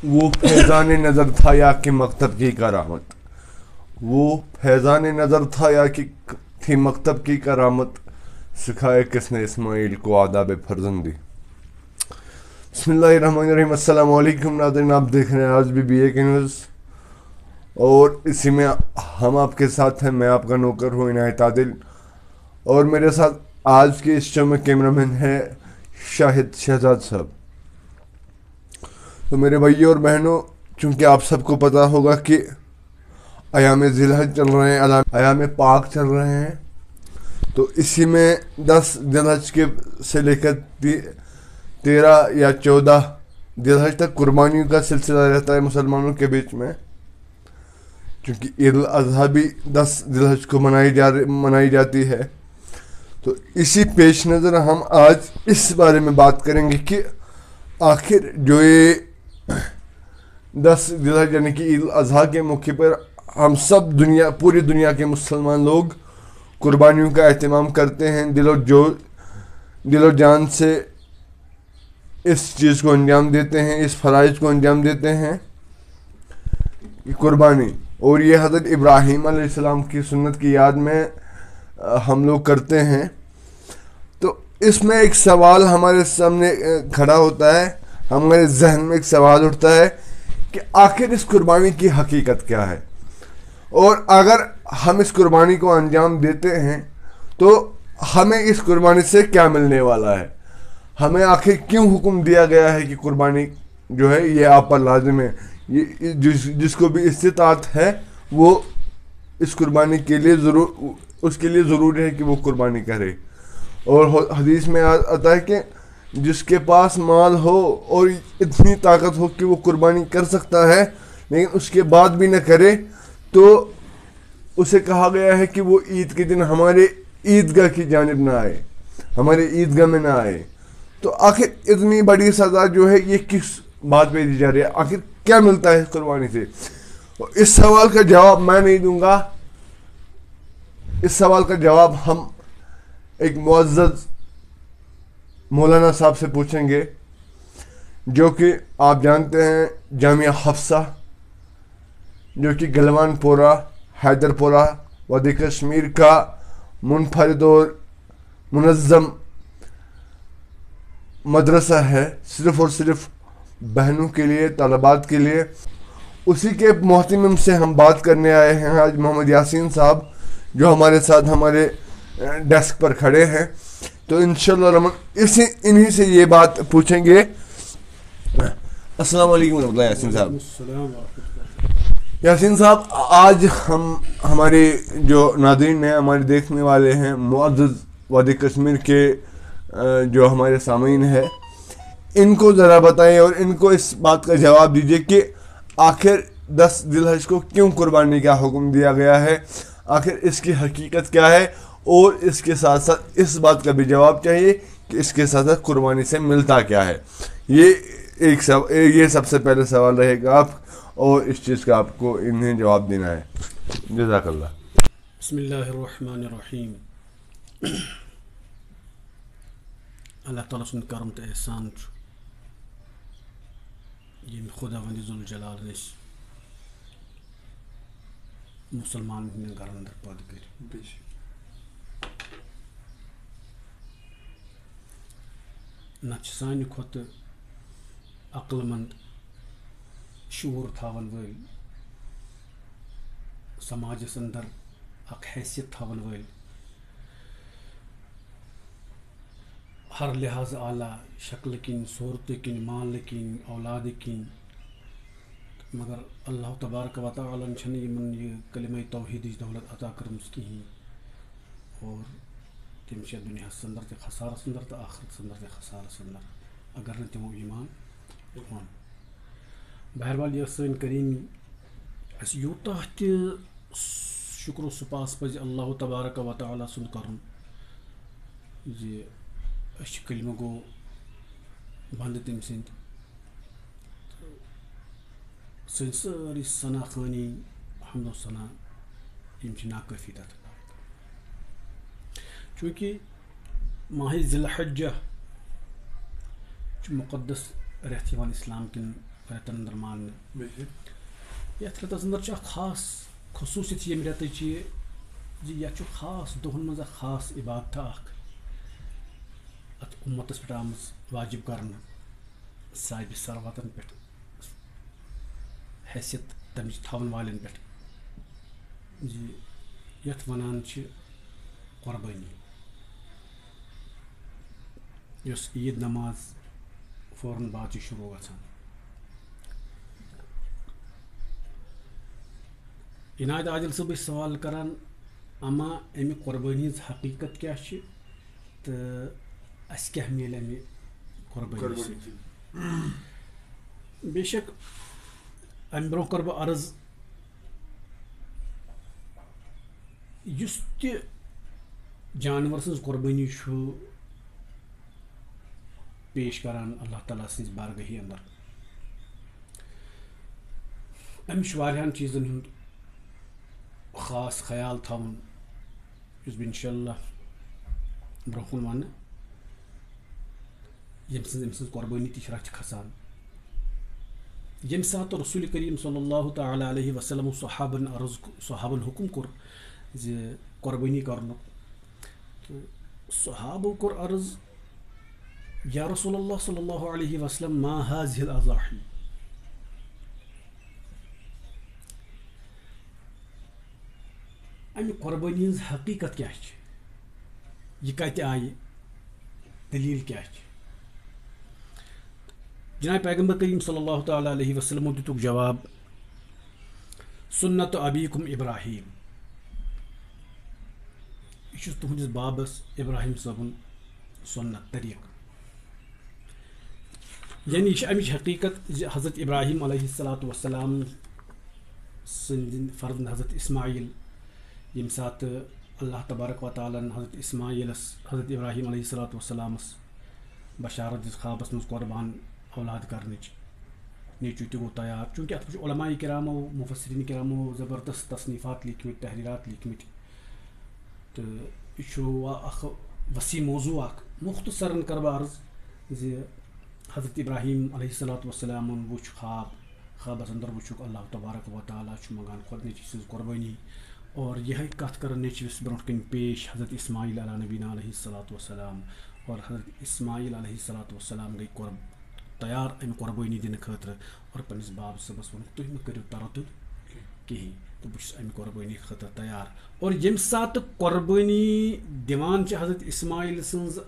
وہ فیضان نظر تھا یا کہ مکتب کی کرامت، وہ فیضان نظر تھا یا کہ تھی مکتب کی کرامت، سکھائے کس نے اسماعیل کو آداب فرزندی۔ بسم اللہ الرحمن الرحیم۔ السلام علیکم ناظرین، آپ دیکھ رہے ہیں آج بھی بی اے کے نیوز، اور اسی میں ہم آپ کے ساتھ ہیں۔ میں آپ کا نوکر ہوں عنایت عادل، اور میرے ساتھ آج کے اس شو میں کیمرہ مین ہے شاہد شہزاد صاحب۔ تو میرے بھائیوں اور بہنوں، چونکہ آپ سب کو پتہ ہوگا کہ ایام ذی الحج چل رہے ہیں، ایام پاک چل رہے ہیں، تو اسی میں 10 ذی الحج کے سے لے کر 13 یا 14 ذی الحج تک قربانیوں کا سلسلہ رہتا ہے مسلمانوں کے بیچ میں، کیونکہ عید الاضحیٰ بھی 10 ذی الحج کو منائی جاتی ہے۔ تو اسی پیش نظر ہم آج اس بارے میں بات کریں گے کہ آخر جو یہ 10 ذی الحج یعنی کہ عید الاضحیٰ کے موقع پر ہم سب پوری دنیا کے مسلمان لوگ قربانیوں کا اہتمام کرتے ہیں، دل و جان سے اس چیز کو انجام دیتے ہیں، اس فرائض کو انجام دیتے ہیں قربانی، اور یہ حضرت ابراہیم علیہ السلام کی سنت کی یاد میں ہم لوگ کرتے ہیں۔ تو اس میں ایک سوال ہمارے سامنے کھڑا ہوتا ہے، ہمارے ذہن میں ایک سوال اٹھتا ہے کہ آخر اس قربانی کی حقیقت کیا ہے، اور اگر ہم اس قربانی کو انجام دیتے ہیں تو ہمیں اس قربانی سے کیا ملنے والا ہے، ہمیں آخر کیوں حکم دیا گیا ہے کہ قربانی جو ہے یہ آپ پر لازم ہے، یہ جس کو بھی استطاعت ہے وہ اس قربانی کے لیے اس کے لیے ضروری ہے کہ وہ قربانی کرے۔ اور حدیث میں آتا ہے کہ جس کے پاس مال ہو اور اتنی طاقت ہو کہ وہ قربانی کر سکتا ہے لیکن اس کے بعد بھی نہ کرے، تو اسے کہا گیا ہے کہ وہ عید کے دن ہمارے عیدگاہ کی جانب نہ آئے، ہمارے عیدگاہ میں نہ آئے۔ تو آخر اتنی بڑی سزا جو ہے یہ کس بات پہ دی جا رہی ہے، آخر کیا ملتا ہے اس قربانی سے؟ اس سوال کا جواب میں نہیں دوں گا، اس سوال کا جواب ہم ایک معزز مولانا صاحب سے پوچھیں گے، جو کہ آپ جانتے ہیں جامعہ حفصہ، جو کہ گلوان پورہ حیدر پورہ وادی کشمیر کا منفرد اور منظم مدرسہ ہے، صرف اور صرف بہنوں کے لیے، طالبات کے لیے۔ اسی کے محتمم سے ہم بات کرنے آئے ہیں آج محمد یاسین صاحب، جو ہمارے ساتھ ہمارے ڈیسک پر کھڑے ہیں۔ تو انشاءاللہ الرحمن انہی سے یہ بات پوچھیں گے۔ السلام علیکم ورحمۃ اللہ یاسین صاحب۔ یاسین صاحب، آج ہم ہمارے جو ناظرین ہیں، ہمارے دیکھنے والے ہیں، معزز وادی کشمیر کے جو ہمارے سامعین ہیں، ان کو ذرا بتائیں اور ان کو اس بات کا جواب دیجیے کہ آخر 10 ذی الحج کو کیوں قربانی کا حکم دیا گیا ہے، آخر اس کی حقیقت کیا ہے، اور اس کے ساتھ ساتھ اس بات کا بھی جواب چاہیے کہ اس کے ساتھ ساتھ قربانی سے ملتا کیا ہے۔ یہ سب سے پہلے سوال رہے گا آپ، اور اس چیز کا آپ کو انہیں جواب دینا ہے۔ جزاک اللہ۔ بسم اللہ الرحمن الرحیم۔ اللہ تعالیٰ سُنٛد کرم تہٕ احسان چھُ ییٚمہِ خۄدا وندِ ذوالجلال نِش مُسلمان ہٕنٛدٮ۪ن گرن اندر پٲدٕ کٔرِتھ۔ نتہٕ چھِ سانہِ کھۄتہٕ عقل مند، شعوٗر تھاون وٲلۍ، سماجس اندر اکھ حیثیت تھاون وٲلۍ، ہر لحاظ اعلیٰ شکلہِ کِنۍ، صوٗرتہٕ کِنۍ، مالہٕ کِنۍ، اولادٕ کِنۍ، مگر اللہ تبارک و تعالیٰ چھنہٕ یِمن یہِ کلمہ توحیٖدٕچ دولت عطا کٔرمٕژ کِہیٖنۍ، اور تِم چھِ دُنیاہس اندر تہِ خسارس اندر تہٕ آخرتس اندر تہِ خسارس اندر اگر نہٕ تِمو ایٖمان اوٚن۔ بہرحال یہِ سٲنۍ کریٖمی، اَسہِ یوٗتاہ تہِ شُکر و سُپاس پزِ اللہ تبارک و تعالیٰ سُنٛد کرُن زِ أسۍ چھِ کلمہ گوٚو بنٛدٕ تٔمۍ سٕنٛدۍ، تہٕ سٲنۍ سٲری ثنا خٲنی، حمد و ثنا، یِم چھِ ناکٲفی تتھ، چوٗنٛکہِ ماہِ ذی الحجہ چھُ مُقدس رٮ۪تھ یِوان اِسلام کٮ۪ن رٮ۪تن انٛدر ماننہٕ یتھ رٮ۪تس انٛدر چھِ اکھ خاص خصوٗصیت ییٚمہِ رٮ۪تٕچ یہِ زِ یتھ چھُ خاص دۄہن منٛز اکھ خاص عبادتھا اکھ اتھ اُمتس پٮ۪ٹھ آمٕژ واجب کرنہٕ صاحبِ ثروتن پٮ۪ٹھ حیثیت تمِچ تھاون والٮ۪ن پٮ۪ٹھ زِ یتھ ونان چھِ قۄربٲنی یۄس عیٖد نماز فوراً بعد چھِ شروع گژھان عنایت عادل صٲب ٲسۍ سوال کران اما امہِ قۄربٲنی ہٕنٛز حقیٖقت کیاہ چھِ تہٕ اسہِ کیاہ میلہِ امہِ قۄربٲنی سۭتۍ بے شک امہِ برونٛہہ کرٕ بہٕ عرض یُس تہِ جانور سٕنٛز قۄربٲنی چھُ پیش کران اللہ تعالیٰ سٕنٛزِ بارگاہی انٛدر أمِس چھُ واریاہن چیٖزن ہُنٛد خاص خیال تھاوُن یُس بہٕ انشاء اللہ برونٛہہ کُن ونہٕ ییٚمہِ سٕنٛز أمۍ سٕنٛز قۄربٲنی تہِ چھِ رَتھِ کھسان ییٚمہِ ساتہٕ رسول کریم صلی اللہ تعالیٰ علیہ وسلم صحابن حکم کوٚر زِ قۄربٲنی کرنُک تہٕ صحابو کوٚر عرض یا رسول اللہ صلی اللہ علیہ وسلم ما هذه الاضاحی امہِ قۄربٲنی ہٕنٛز حقیٖقت کیاہ چھِ یہِ کتہِ آیہِ دلیٖل کیاہ چھِ جناب پیغمبر کریم صلی اللہ تعالیٰ علیہ وسلمو دِتُکھ جواب سنت ابیکم ابراہیم یہِ چھُ تُہنٛدِس بابس ابراہیم صٲبُن سنت طریٖقہٕ یعنی یہِ چھِ امِچ حقیٖقت زِ حضرت ابراہیم علیہ الصلاۃ وسلام سٕنٛدۍ فرزند حضرت اسماعیل ییٚمہِ ساتہٕ اللہ تبارک و تعالیٰ ہن حضرت اسماعیلس حضرت ابراہیم علیہ الصلاۃ وسلامس بشارت دِژ خوابس منٛز قۄربان اولاد کرنٕچ نیٚچوٗ تہِ گوٚو تیار چوٗنٛکہِ اتھ منٛز چھُ علماء کرامو مفسرین کرامو زبردست تصنیٖفات لیکھمٕتۍ تحریٖرات لیکھمٕتۍ تہٕ یہِ چھُ اکھ وسیع موضوٗع اکھ مختصرن کرٕ بہٕ عرض زِ حضرت ابراہیم علیہ الصلاۃ وسلامن وٕچھ خوابس انٛدر وٕچھُکھ اللہ تبارک و تعالیٰ چھُ منگان نیٚچوِ سٕنٛز قۄربٲنی اور یِہے کتھ کران نیٚچوِس برونٛٹھ کَنۍ پیش حضرت اسماعیل علیٰ نبینا علیہ الصلاۃ وسلام اور حضرت اسماعیل علیہ الصلاۃ وسلام گٔے تیار امہِ قۄربٲنی دِنہٕ خٲطرٕ اور پننِس باب صٲبس ووٚنُکھ تُہۍ مہٕ کٔرِو تردُد کِہینۍ تہٕ بہٕ چھُس امہِ قۄربٲنی خٲطرٕ تیار اور ییٚمہِ ساتہٕ قۄربٲنی دِوان چھِ حضرت اسماعیل سٕنٛز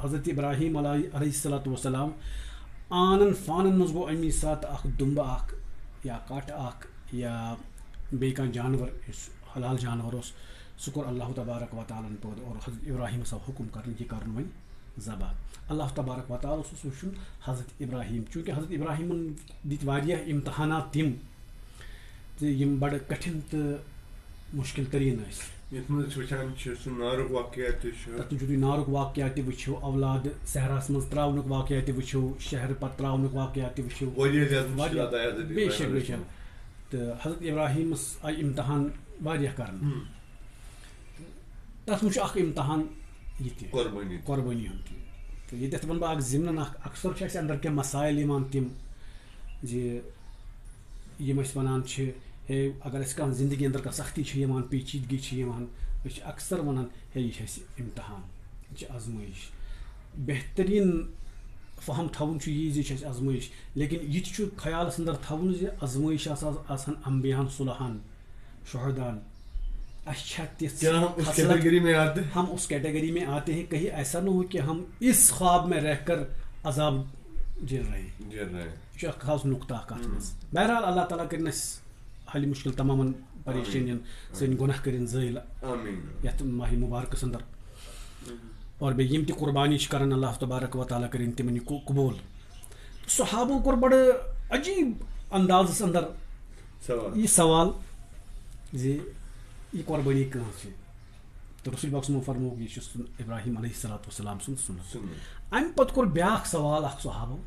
حضرت ابراہیم علیہ الصلاۃ وسلام آنن فانن منٛز گوٚو امی ساتہٕ اکھ دُمبہٕ اکھ یا کٹھ اکھ یا بیٚیہِ کانٛہہ جانور یُس حلال جانور اوس سُہ کوٚر اللہ تبارک و تعالیٰ ہن پٲدٕ اور حضرت ابراہیمس آو حُکُم کرنہٕ یہِ کرُن وۄنۍ ذبح اللہ تبارک و تعالیٰ اوس وٕچھُن حضرت ابراہیم چوٗنٛکہِ حضرت ابراہیمن دِتۍ واریاہ امتحانات تِم زِ یِم بڑٕ کٹھِن تہٕ مُشکِل تریٖن ٲسۍ یتھ منٛز وٕچھان چھِ سُہ نارُک واقعہ تہِ چھُ تتھ منٛز چھُ تُہۍ نارُک واقعہ تہِ وٕچھِو اولاد صحراہس منٛز تراونُک واقعہ تہِ وٕچھِو شہرٕ پتہٕ تراونُک واقعہ تہِ وٕچھِو بے شک بے شک تہٕ حضرت ابراہیمس آیہِ امتحان واریاہ کرنہٕ تتھ منٛز چھُ اکھ امتحان یہِ تہِ قۄربٲنی ہُنٛد تہِ تہٕ ییٚتٮ۪تھ ونہٕ بہٕ اکھ ضمنن اکھ اکثر چھِ اسہِ انٛدر کینٛہہ مسایل یِوان تِم زِ یِم أسۍ ونان چھِ ہے اگر اسہِ کانٛہہ زندگی انٛدر کانٛہہ سختی چھِ یِوان پیچیدگی چھِ یِوان أسۍ چھِ اکثر ونان ہے یہِ چھِ اسہِ امتحان یہِ چھِ آزمٲیش بہتریٖن فہم تھاوُن چھُ یی زِ یہِ چھِ اسہِ آزمٲیش لیکن یہِ تہِ چھُ خیالس انٛدر تھاوُن زِ آزمٲیش آسان انبیاہن صلحن شہدان اَسہِ چھا تِژھ ہم اس کیٹیگری میں آتے ہیں کہیں ایسا نہ ہو کہ ہم اس خواب میں رہ کر عذاب جھیل رہے ہیں یہ چھُ اکھ خاص نقطہ اکھ اتھ منٛز بہرحال اللہ تعالیٰ کٔرِنۍ اَسہِ حل مُشکِل تمامن پریشٲنین سٲنۍ گۄناہ کٔرِنۍ زٲیل یتھ ماہِ مُبارکس انٛدر اور بیٚیہِ یِم تہِ قۄربانی چھِ کران اللہ تبارک و تعالیٰ کٔرِنۍ تِمن یہِ قبوٗل صحابو کوٚر بڑٕ عجیٖب اندازس انٛدر یہِ سوال زِ یہِ قۄربٲنی کٕہٕنٛز چھِ تہٕ رسول پاک صٲبن فرمووُکھ یہِ چھُ ابراہیم علیہ الصلاۃ وسلام سُنٛد سُنت امہِ پتہٕ کوٚر بیٛاکھ سوال اکھ صحابو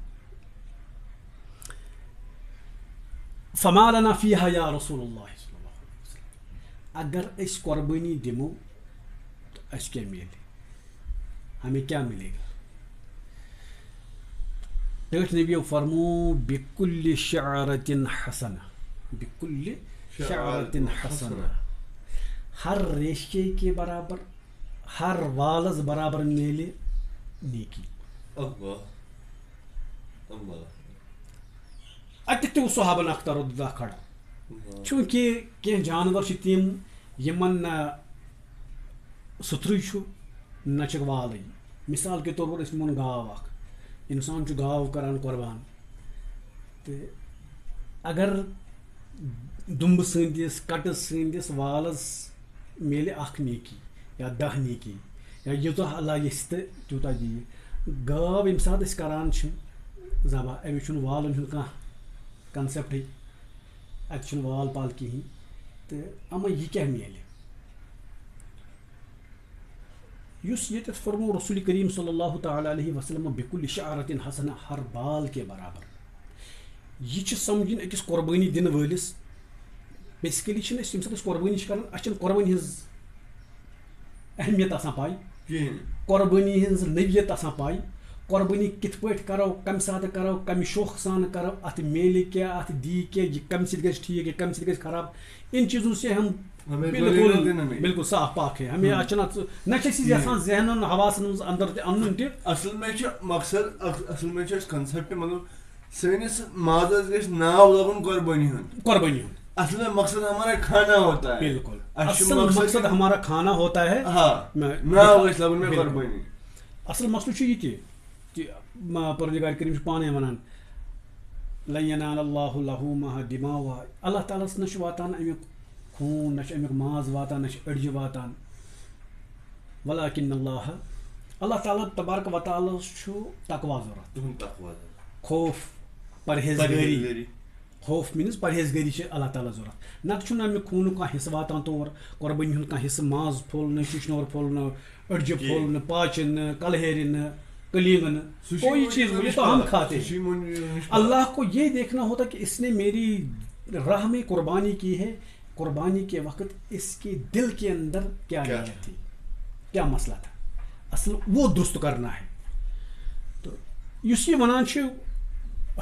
فما لنا فیہا یا رسول اللہ صلی اللہ علیہ وسلم اگر أسۍ قۄربٲنی دِمو تہٕ اَسہِ کیٛاہ میلہِ ہمیں کیا ملے گا ٹھٹھ نبی فرمو بِكُلِّ شَعْرَةٍ حَسَنَةٍ بِكُلِّ شَعْرَةٍ حَسَنَةٍ، ہر ریشے کے برابر، ہر والز برابر میلے نیکی. اتہ تہ صحابن اخ تردد کھڑا، چونکہ کی جانور تم یمن نہ ستھرے نہ وال. مثال کے طور پر اس نمون گاو اخ، انسان گاو کران قربان، تو اگر دمبہ سندس کٹس سندس والس میلے اخ نیکی یا 10 نیکی یا یوتہ اللہ یس تو تیوتہ دی. گاو یم سات اس کران ذبح، امس والن ہند کھانا کنسپٹ، اتہ وال پال کہین، تو اما یہ کیا میلے. یس یہ فرمو رسول کریم صلی اللہ تعالی علیہ وسلم بِكُلِّ شَعْرَةٍ حَسَنَةٍ، ہر بال کے برابر. یہ سمجھن اکس قربانی دن ولس. بیسکلی یم سات قربانی کران اچھا قربانی ہز اہمیت آسان پائی، قربانی ہز نویت آسان پائی، قربانی کت پہ کرو، کم سات کرو، کم شوق سان کرو، ات میلے کیا، ات دی کیا، یہ کم سی گھس ٹھیک ہے، کم سی گھس خراب. ان چیزوں سے ہم بالکل صاف پاک ہے. ہمیں اچھا نہ یسان ذہن حواسن اندر ان اصل میں مقصد، اصل میں کنسپٹ مطلب سنس مازس گھس ناو لگن قربانی ہند، قربانی ہند اصل میں مقصد ہمارا کھانا ہوتا ہے. بالکل اصل مقصد ہمارا کھانا ہوتا ہے. ہاں ناو گھس لگن میں قربانی. اصل مسئلہ یہ کہ پروردگار کریم پانے ونان لن ینال اللہ لحومها دماؤها، اللہ تعالیٰ نہ واتان امیک خون، نہ امیک ماز واتان، نہ اڑجہ واتان، ولکن اللہ تعالیٰ تبارک و تعالیٰ تقوا ضرورت، خوف پرہیزگاری. خوف مینز پرہیزگاری اللہ تعالیٰ ضرورت. نتہ امیک خون کھانا حصہ واتان تور، قربانی ہند کھانا حصہ ماز پھولنے، ششنور پھولنے، اڑجہ پھولنے، پاچن، کلہرن، کلینگن، کوئی چیز وہ تو ہم کھاتے ہیں. اللہ کو یہ دیکھنا ہوتا کہ اس نے میری راہ میں قربانی کی ہے، قربانی کے وقت اس کے دل کے اندر کیا نیت تھی، کیا مسئلہ تھا، اصل وہ درست کرنا ہے. تو اس یہ ونان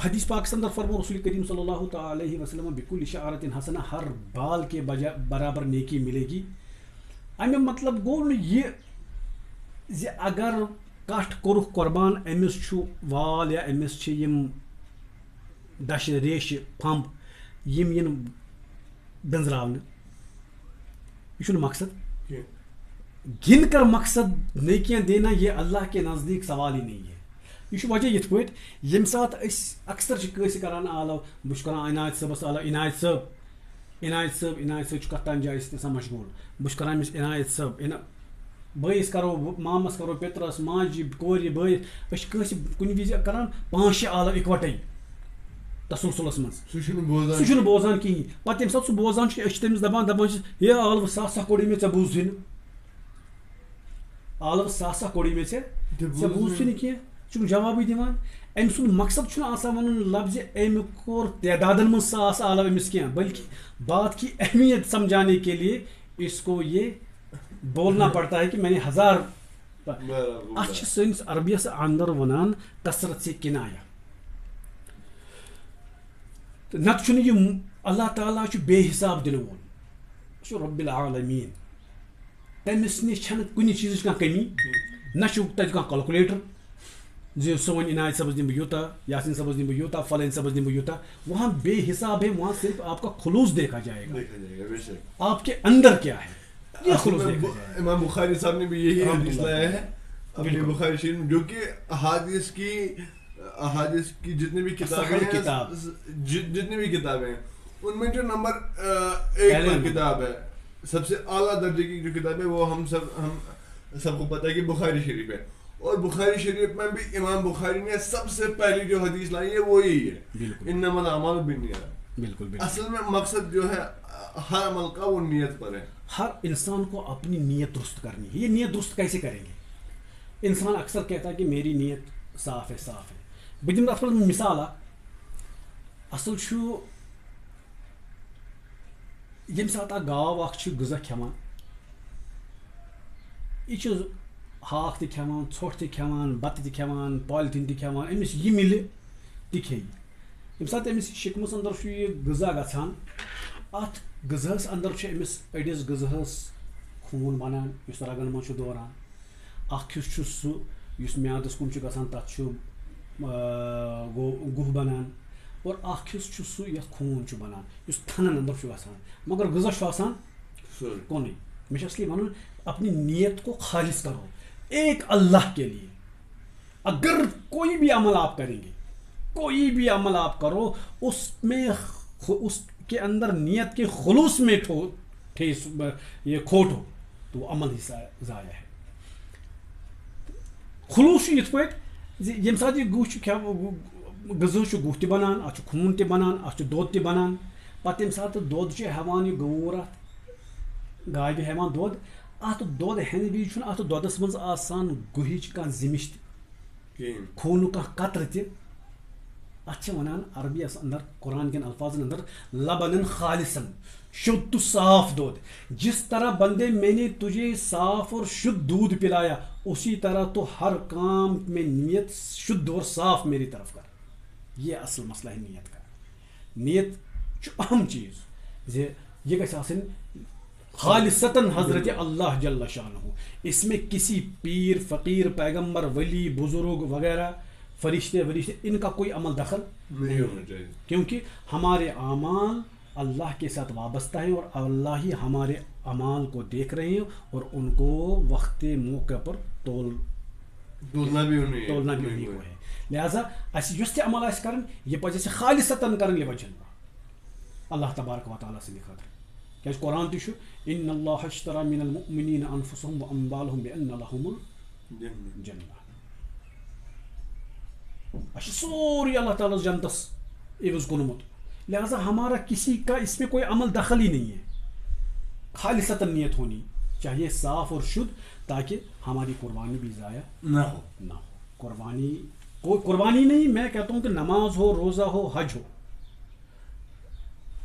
حدیث پاک اندر فرمو رسول کریم صلی اللہ تعالی علیہ وسلم بِكُلِّ شَعْرَةٍ حَسَنَةٍ، ہر بال کے برابر نیکی ملے گی. امی مطلب گو یہ اگر کٹ کورُکھ قربان، امس وال یا امس یم دش ریش پھمب یم ین گنزراون، یہ مقصد گن کر مقصد نیکیاں دینا، یہ اللہ کے نزدیک سوال ہی نہیں ہے. یہ وجہ یت پہ یم سات اکثر کس کران آلو بہت کران عنایت صبس آلو عنایت صٲب کت تام جائے گژھان مشغول، بہت کران امس عنایت صٲب بٲیس کرو، مامس کرو، پیترس، ماجہِ، کورِ، بٲیس، کٲنٛسہِ کُنہِ وِزِ کران 5-6 آلو اکوٹے تسلسلس مز، سہ بوزان کہین. پتہ ییٚمہِ ساتہٕ سُہ بوزان تٔمِس دپان ہے عالوٕ ساسا کوٚڑُے مےٚ ژےٚ بوٗزٕے نہٕ، عالوٕ ساسا کوٚڑُے مےٚ ژےٚ بوٗزتھٕے نہٕ کینٛہہ، ژٕ جوابٕے دِوان. أمۍ سُنٛد مقصد چھُنہٕ آسان ونُن لفظ أمۍ کوٚر تعدادن منٛز 1000 عالو أمِس کینٛہہ، بلکہ بات کی اہمیت سمجھانے کے لیے اس کو یہ بولنا پڑتا ہے کہ میں نے 1000. اچھا سنس عربیس اندر ونان کثرت سے کنایا. نت یہ اللہ تعالیٰ بے حساب دن وول، رب العالمین، تمس نش کن چیز کمی، نہ تک کیلکولیٹر زی سہ ون عنایت صبس دن بہ یوتہ، یاسین صبس دن بہ یوتہ، فلین صبس دن بہ یوتہ. وہاں بے حساب ہے، وہاں صرف آپ کا خلوص دیکھا جائے گا، آپ کے اندر کیا ہے. امام بخاری صاحب نے بھی یہی حدیث لایا ہے اپنے بخاری شریف میں، جو کہ احادیث کی جتنی بھی کتابیں ہیں ان میں جو نمبر 1 پر کتاب ہے، سب سے اعلیٰ درجے کی جو کتاب ہے، وہ ہم سب کو پتہ ہے کہ بخاری شریف ہے. اور بخاری شریف میں بھی امام بخاری نے سب سے پہلی جو حدیث لائی ہے وہ یہی ہے، انما الاعمال بالنیات. بالکل اصل میں مقصد جو ہے ہر عمل کا وہ نیت پر ہے. ہر انسان کو اپنی نیت درست کرنی ہے. یہ نیت درست کیسے کریں گے؟ انسان اکثر کہتا ہے کہ میری نیت صاف ہے صاف ہے. بہ دم ات مثال اصل یم سات گاو اخ غذا کھیوان، یہ ہاک تہ کھیوان، ژھوٹ تہ کھیوان، بتہ تہ کھیوان، پالتھین تہ کھیوان، امس یہ ملے تہِ کھیٚیہِ ییٚمہِ ساتہٕ أمِس شِکمَس اَندر چھُ یہِ غذا گژھان اَتھ غذہَس اَندر چھُ أمِس أڑِس غذہَس خوٗن بَنان یُس رَگَن منٛز چھُ دوران اَکھ ہِیُو چھُ سُہ یُس میادَس کُن چھُ گژھان تَتھ چھُ گُہہ بَنان اور اَکھ ہِیُو چھُ سُہ یَتھ خوٗن چھُ بَنان یُس تھنَن اَندر چھُ گژھان مگر غذا چھُ آسان کُنُے مےٚ چھُ اصلی وَنُن اپنی نیت کو خالص کرو ایک اللہ کے لیے اگر کوئی بھی عمل آپ کریں گے کوئی بھی عمل آپ کرو اس میں اس کے اندر نیت کے خلوص میں یہ کھوٹ ہو تو وہ عمل ہی ضائع ہے خلوص چھُ یِتھ پٲٹھۍ زِ ییٚمہِ ساتہٕ یہِ گُہہ چھُ کھٮ۪وان غذا چھُ گُہہ تہِ بَنان اَتھ چھُ خوٗن تہِ بَنان اَتھ چھُ دۄد تہِ بَنان پَتہٕ ییٚمہِ ساتہٕ دۄد چھُ ہٮ۪وان یہِ گوٗر اَتھ گاوِ ہٮ۪وان دۄد اَتھ دۄد ہٮ۪نہٕ وِزِ چھُنہٕ اَتھ دۄدَس منٛز آسان گُہِچ کانٛہہ زِمِش تہِ خوٗنُک کانٛہہ قطرٕ تہِ اَتھ چھِ وَنان عربیَس اَندر قرآن کٮ۪ن الفاظن اندر لبنن خالصن شدھ تو صاف دودھ جس طرح بندے میں نے تجھے صاف اور شدھ دودھ پلایا اسی طرح تو ہر کام میں نیت شدھ اور صاف میری طرف کر یہ اصل مسئلہ ہے نیت کا نیت چھُ اہم چیز زِ یہ گژھِ آسٕنۍ خالصتاً حضرت اللہ جل شانہ اس میں کسی پیر فقیر پیغمبر ولی بزرگ وغیرہ فرشتے ان کا کوئی عمل دخل نہیں ہونا چاہیے کیونکہ ہمارے اعمال اللہ کے ساتھ وابستہ ہیں اور اللہ ہی ہمارے اعمال کو دیکھ رہے ہیں اور ان کو وقت موقع پر تولنا بھی انہیں کو ہے لہذا اس یُس تہِ عمل آسہِ کَرُن یہِ پَزِ اَسہِ خالصتاً کَرُن لِوَجہِ اللہ اللہ تبارک و تعالیٰ سٕنٛدِ خٲطرٕ کیٛازِ قرآن تہِ چھُ اِنَّ اللَّهَ اشْتَرَىٰ مِنَ الْمُؤْمِنِينَ أَنفُسَهُمْ وَأَمْوَالَهُمْ بِأَنَّ لَهُمُ الْجَنَّةَ اچھا سورُے اللہ تعالیٰ جنتس عوض کونمت لہذا ہمارا کسی کا اس میں کوئی عمل دخل ہی نہیں ہے خالصتاً نیت ہونی چاہیے صاف اور شدھ تاکہ ہماری قربانی بھی ضائع نہ ہو قربانی کوئی قربانی نہیں میں کہتا ہوں کہ نماز ہو روزہ ہو حج ہو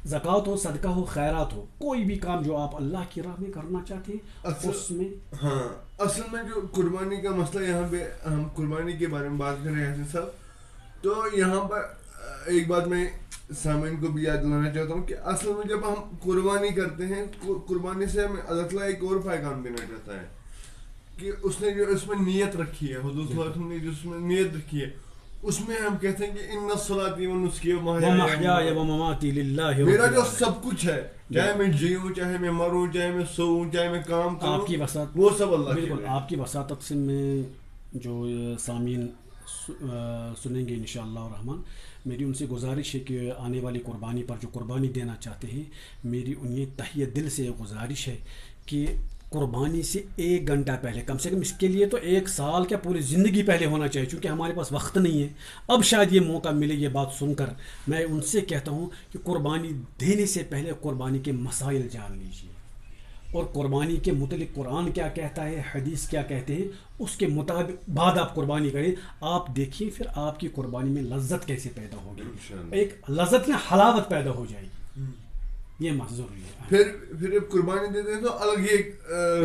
زکوٰۃ ہو صدقہ ہو خیرات ہو کوئی بھی کام جو آپ اللہ کی راہ میں کرنا چاہتے ہیں اس میں ہاں اصل میں جو قربانی کا مسئلہ یہاں پہ ہم قربانی کے بارے میں بات کر رہے ہیں صاحب تو یہاں پر ایک بات میں سامعین کو بھی یاد دلانا چاہتا ہوں کہ اصل میں جب ہم قربانی کرتے ہیں قربانی سے ہمیں اللہ تعالیٰ ایک اور پیغام دینا چاہتا ہے کہ اس نے جو اس میں نیت رکھی ہے حضور صلی اللہ علیہ وسلم نے جو اس میں نیت رکھی ہے اس میں ہم کہتے ہیں کہ ان صلاتی و نسکی و محیای و مماتی للہ میرا جو سب کچھ ہے چاہے میں جیوں چاہے میں مروں چاہے میں سوؤں چاہے میں کام کروں آپ کی وساطت وہ سب اللہ کی بالکل آپ کی وساطت سے میں جو سامعین سنیں گے انشاءاللہ الرحمن میری ان سے گزارش ہے کہ آنے والی قربانی پر جو قربانی دینا چاہتے ہیں میری انہیں تہیہ دل سے گزارش ہے کہ قربانی سے 1 گھنٹہ پہلے کم سے کم اس کے لیے تو 1 سال کیا پوری زندگی پہلے ہونا چاہیے چونکہ ہمارے پاس وقت نہیں ہے اب شاید یہ موقع ملے یہ بات سن کر میں ان سے کہتا ہوں کہ قربانی دینے سے پہلے قربانی کے مسائل جان لیجیے اور قربانی کے متعلق قرآن کیا کہتا ہے حدیث کیا کہتے ہیں اس کے مطابق بعد آپ قربانی کریں آپ دیکھیے پھر آپ کی قربانی میں لذت کیسے پیدا ہوگی ایک لذت میں حلاوت پیدا ہو جائے گی یہ ضروری ہے پھر جب قربانی دیتے ہیں تو الگ ہی ایک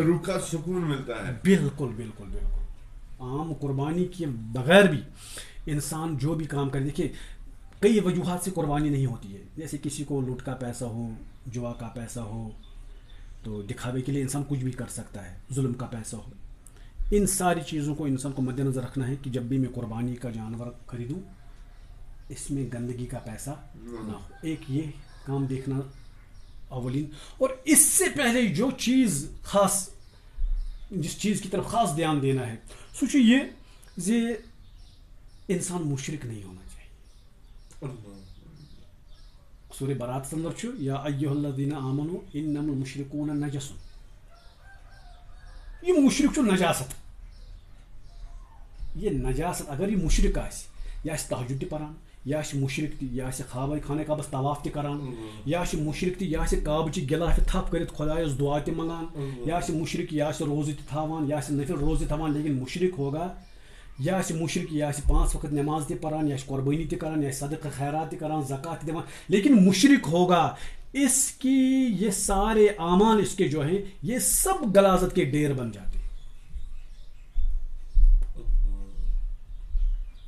روح کا سکون ملتا ہے بالکل بالکل بالکل عام قربانی کے بغیر بھی انسان جو بھی کام کرے دیکھیے کئی وجوہات سے قربانی نہیں ہوتی ہے جیسے کسی کو لوٹ کا پیسہ ہو جوا کا پیسہ ہو تو دکھاوے کے لیے انسان کچھ بھی کر سکتا ہے ظلم کا پیسہ ہو ان ساری چیزوں کو انسان کو مد نظر رکھنا ہے کہ جب بھی میں قربانی کا جانور خریدوں اس میں گندگی کا پیسہ نہ ہو ایک یہ کام دیکھنا اولین اور اس سے پہلے جو چیز خاص جس چیز کی طرف خاص دھیان دینا ہے سوچو یہ انسان مشرک نہیں ہونا چاہیے سورہ برات کے اندر چھو یا ایھا الذین آمنوا انما المشرکون نجس یہ مشرک چھو نجاست یہ نجاست اگر یہ مشرک آسی یا تہجد تہ پران یا مشرک تہ یا خوابہ خانہ کعبس طواف تہ کران یا مشرک تہ یا کعبہ چہ غلاف تھپ کرت خدایس دعا تہ منگان یا مشرک یا روزہ تہ تھاوان یا نفل روزہ تھاوان لیکن مشرک ہوگا یا مشرک یا 5 وقت نماز تہ پران یا قربانی تہ کران یا صدقہ خیرات تہ کران زکوٰۃ تہ دِوان لیکن مشرک ہوگا اس کی یہ سارے اعمال اس کے جو ہیں یہ سب غلاظت کے ڈیر بن جاتے ہیں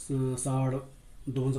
52.5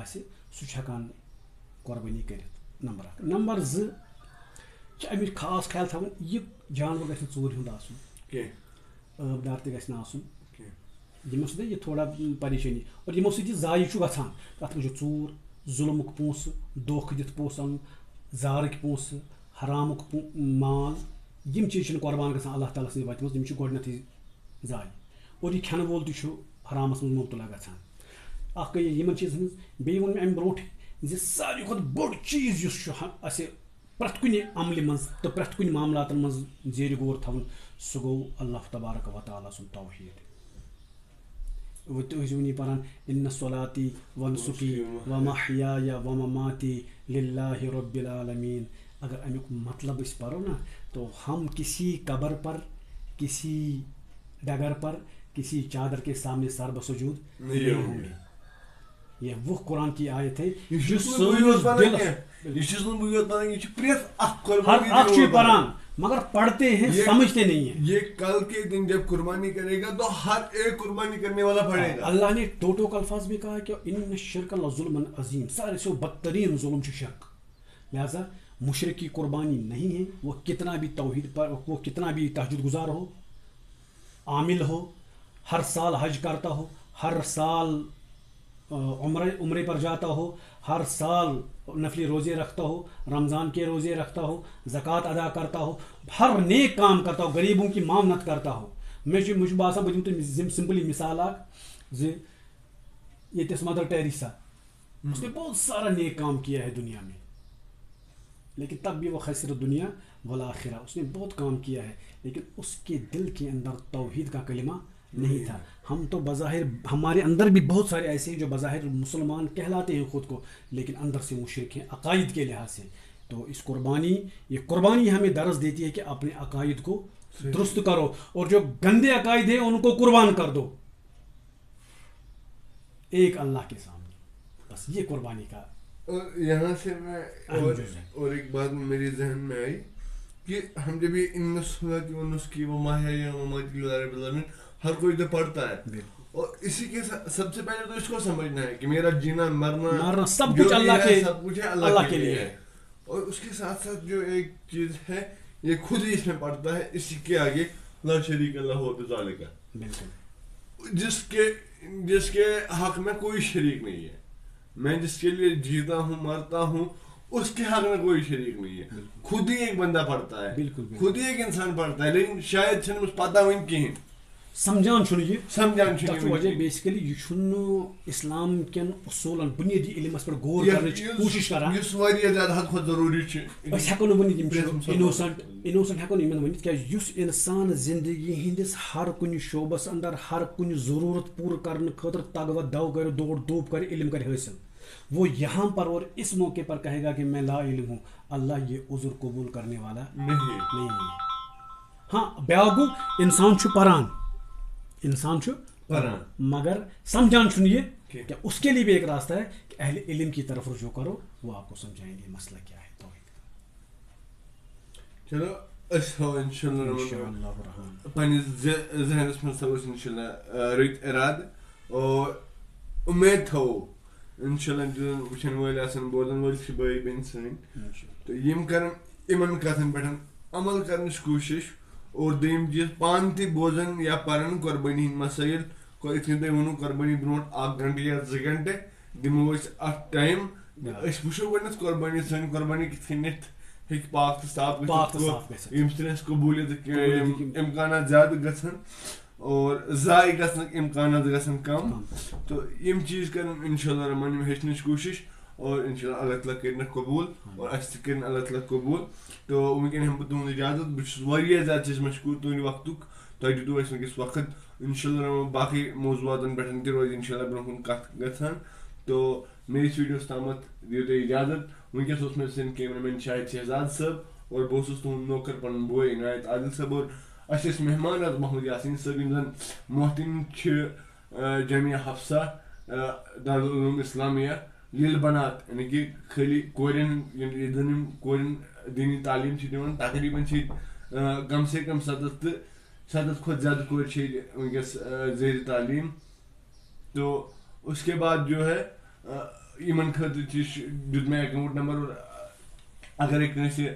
آسہِ سُہ چھُ ہٮ۪کان قۄربٲنی کٔرِتھ نمبر 1 نمبر 2 چھِ اَمِچ خاص خیال تھاوُن یہِ جانوَر گژھِ نہٕ ژوٗرِ ہُنٛد آسُن ٲبدار تہِ گژھِ نہٕ آسُن یِمو سۭتۍ یہِ تھوڑا پریشٲنی اور یِمو سۭتۍ یہِ ضایہِ چھُ گژھان تَتھ منٛز چھُ ژوٗر ظُلمُک پونٛسہٕ دھوکہٕ دِتھ پونٛسہٕ اَنُن زارٕکۍ پونٛسہٕ حرامُک مال یِم چیٖز چھِنہٕ قۄربان گژھان اللہ تعالیٰ سٕنٛدِ وَتہِ منٛز یِم چھِ گۄڈنٮ۪تھٕے ضایہِ اور یہِ کھٮ۪نہٕ وول تہِ چھُ حرامَس منٛز مُبتلا گژھان اَکھ گٔے یِمن چیٖزن ہٕنٛز بیٚیہِ ووٚن مےٚ اَمہِ برونٛٹھٕے زِ ساروی کھۄتہٕ بوٚڑ چیٖز یُس چھُ اَسہِ پرٛٮ۪تھ کُنہِ عملہِ منٛز تہٕ پرٛٮ۪تھ کُنہِ معاملاتن منٛز زیرِ غور تھاوُن سُہ گوٚو اللہ تبارک و تعالیٰ سُنٛد توحیٖد تُہۍ ٲسِو وٕنی پران اِنَّ صَلَاتِی وَنُسُکی وَمَحْیَایَ وَمَمَاتِی لِلّٰہِ رَبِّ العالَمیٖن اگر امیُک مطلب أسۍ پرو نا تو ہم کسی قبر پر کسی ڈگر پر کسی چادر کے سامنے سر بسجود نہیں ہوں گے یہ وہ قرآن کی آیت ہے ہر اخ پران مگر پڑھتے ہیں سمجھتے نہیں ہیں. یہ کل کے دن جب قربانی کرے گا تو ہر ایک قربانی کرنے والا پڑھے گا. اللہ نے ٹوٹو کے الفاظ میں کہا کہ ان الشرک لظلم عظیم سارے سے بدترین ظلم ہے شرک. لہذا مشرک کی قربانی نہیں ہے وہ کتنا بھی توحید پر وہ کتنا بھی تہجد گزار ہو عامل ہو ہر سال حج کرتا ہو ہر سال عمرے پر جاتا ہو ہر سال نفلی روزے رکھتا ہو رمضان کے روزے رکھتا ہو زکوٰۃ ادا کرتا ہو ہر نیک کام کرتا ہو غریبوں کی معاونت کرتا ہو. مجھے باسان بہٕ دِمہٕ تۄہہِ سمپلی مثال اکھ زِ ییٚتِس مدر ٹیریسا اس نے بہت سارا نیک کام کیا ہے دنیا میں لیکن تب بھی وہ خسر دنیا والآخرہ اس نے بہت کام کیا ہے لیکن اس کے دل کے اندر توحید کا کلمہ نہیں تھا. ہم تو بظاہر ہمارے اندر بھی بہت سارے ایسے ہیں جو بظاہر مسلمان کہلاتے ہیں خود کو لیکن اندر سے مشرک ہیں عقائد کے لحاظ سے. تو اس یہ قربانی ہمیں درس دیتی ہے کہ اپنے عقائد کو درست کرو اور جو گندے عقائد ہیں ان کو قربان کر دو ایک اللہ کے سامنے. بس یہ قربانی کا. اور یہاں سے میں اور ایک بات میری ذہن میں آئی کہ ہم جب یہ ان صلاۃ و نسکی و ماحیہ و مماتی للہ رب العالمین ہر کوئی تو پڑھتا ہے اور اسی کے سب سے پہلے تو اس کو سمجھنا ہے کہ میرا جینا مرنا سب کچھ اللہ کے لیے ہے. اور اس کے ساتھ ساتھ جو ایک چیز ہے یہ خود ہی اس میں پڑھتا ہے اسی کے آگے لا شریک اللہ بذالک جس کے حق میں کوئی شریک نہیں ہے. میں جس کے لیے جیتا ہوں مرتا ہوں اس کے حق میں کوئی شریک نہیں ہے. خود ہی ایک بندہ پڑھتا ہے خود ہی ایک انسان پڑھتا ہے لیکن شاید چھنہٕ مجھ پتہ وٕنہِ کِہیٖنۍ سمجھان چھُنہٕ وجہ بیسکلی یہ چھُنہٕ اسلام کٮ۪ن اصوٗلن بُنیٲدی علمس پٮ۪ٹھ غور کرنٕچ کوٗشش کران یُس واریاہ زیادٕ حد کھۄتہٕ ضروٗری چھُ. أسۍ ہٮ۪کو نہٕ ؤنِتھ یِم چھِ اِنوسنٹ ہٮ۪کو نہٕ یِمن ؤنِتھ کیٛازِ یُس انسان زندگی ہٕنٛدِس ہر کُنہِ شعوبس اندر ہر کُنہِ ضروٗرت پوٗرٕ کرنہٕ خٲطرٕ تگ و دو کرِ دوڑ دھوپ کرِ علم کرِ حٲصِل وہ یہاں پر اور اس موقع پر کہے گا کہ میں لا علم ہوں اللہ یہ عذر قبول کرنے والا نہیں ہے. ہاں بیاکھ گوٚو انسان چھُ پران مگر سمجھان چھُنہٕ یہ کہ اس کے لیے بھی ایک راستہ ہے کہ اہل علم کی طرف رجوع کرو وہ آپ کو سمجھائیں گے مسئلہ کیا ہے توحید کا. چلو أسۍ تھاوو انشاءاللہ پننِس ذہنس منٛز تھاوو أسۍ انشاءاللہ رٕتۍ ارادٕ اور اُمید تھاوو انشاءاللہ وٕچھن وٲلۍ آسن بوزن وٲلۍ چھِ بٲے بیٚنہِ سٲنۍ تہٕ یِم کرن یِمن کتھن پٮ۪ٹھ عمل کرنٕچ کوٗشش اور دوٚیِم چیٖز پانہٕ تہِ بوزن یا پرن قۄربٲنی ہٕنٛدۍ مسٲیل یِتھ کٔنۍ تۄہہِ ووٚنوُ قۄربٲنی برونٛٹھ 1 گنٹہٕ یا 2 گنٹہٕ دِمو أسۍ اتھ ٹایم أسۍ وٕچھو گۄڈنٮ۪تھ قۄربٲنی سٲنۍ قۄربٲنی کِتھ کٔنٮ۪تھ ہیٚکہِ پاک تہٕ صاف گٔژھِتھ ییٚمہِ سۭتۍ اَسہِ قبوٗلیت اِمکانات زیادٕ گژھن اور ضایہِ گژھنٕکۍ اِمکانات گژھن کم تہٕ یِم چیٖز کرن انشاءاللہ رحمٰن یِم ہیٚچھنٕچ کوٗشش اور انشاءاللہ اللہ تعالیٰ کٔرِنکھ قبوٗل اور اَسہِ تہِ کٔرِنۍ اللہ تعالیٰ قبوٗل. تو وٕنکٮ۪ن ہٮ۪مہٕ بہٕ تُہُنٛد اِجازت بہٕ چھُس واریاہ زیادٕ چھُس مشکوٗر تُہنٛدِ وقتُک تۄہہِ دیُتوُ اَسہِ وٕنکٮ۪س وقت انشاءاللہ رحمٰن باقٕے موضوعاتن پٮ۪ٹھ تہِ روزِ انشاءاللہ برونٛہہ کُن کتھ گژھان. تو میٲنِس ویٖڈیوس تامتھ دِیِو تُہۍ اِجازت. وٕنکٮ۪س اوس مےٚ سۭتۍ کیمرا مین شاہد شہزاد صٲب اور بہٕ اوسُس تُہُنٛد نوکر پنُن بوے عنایت عادل صٲب اور اَسہِ ٲسۍ مہمان حظ محمد یاسیٖن صٲب یِم زن محتِم چھِ جامعہ حفصہ دارالعلوم اسلامیہ لیل بنات یعنی کہ خٲلی کورٮ۪ن ییٚتہِ زن یِم کورٮ۪ن دیٖنی تعلیٖم چھِ دِوان تقریٖباً چھِ ییٚتہِ کم سے کم 7 کھۄتہٕ زیادٕ کورِ چھِ ییٚتہِ وٕنکٮ۪س زیرِ تعلیٖم. تو اس کے بعد جو ہے یمن خٲطرٕ تہِ دیُت مےٚ اٮ۪کاوُنٛٹ نمبر اور اگرے کٲنٛسہِ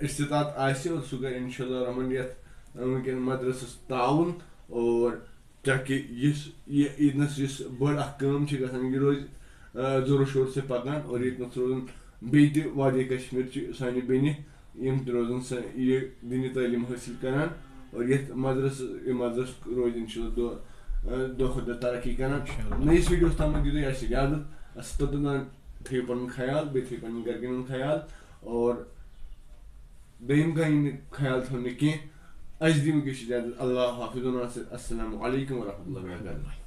استطاعت آسہِ اور سُہ کَرِ اِنشاء اللہ رحمٰن یَتھ وٕنکٮ۪ن مدرسَس تعاوُن اور تاکہِ یہِ ییٚتنَس یُس بٔڑ اکھ کٲم چھِ گژھان یہِ روزِ زورو شور سے پَکان اور ییٚتنَس روزان بیٚیہِ تہِ وادی کشمیٖرچہِ سانہِ بیٚنہِ یِم تہِ روزان یہِ دِنہِ تعلیٖم حٲصِل کران اور یَتھ مدرسہٕ یہِ مدرسہٕ روزِ اِنشاء اللہ دۄہ کھۄتہٕ دۄہ ترقی کران نٔیِس ویٖڈیوَس تامَتھ دِیِو تُہۍ اَسہِ اِجازت اَسہِ توٚتام تھٲیِو پَنُن خیال بیٚیہِ تھٲیِو پنٛنٮ۪ن گرِکٮ۪ن ہُنٛد خیال اور دوٚیِم کانٛہہ یی نہٕ خیال تھاونہٕ کینٛہہ اَسہِ دِیِو وٕنکٮ۪س اِجازت اللہ حافظ السلام علیکم ورحمتہ اللہ وبرکاتہ.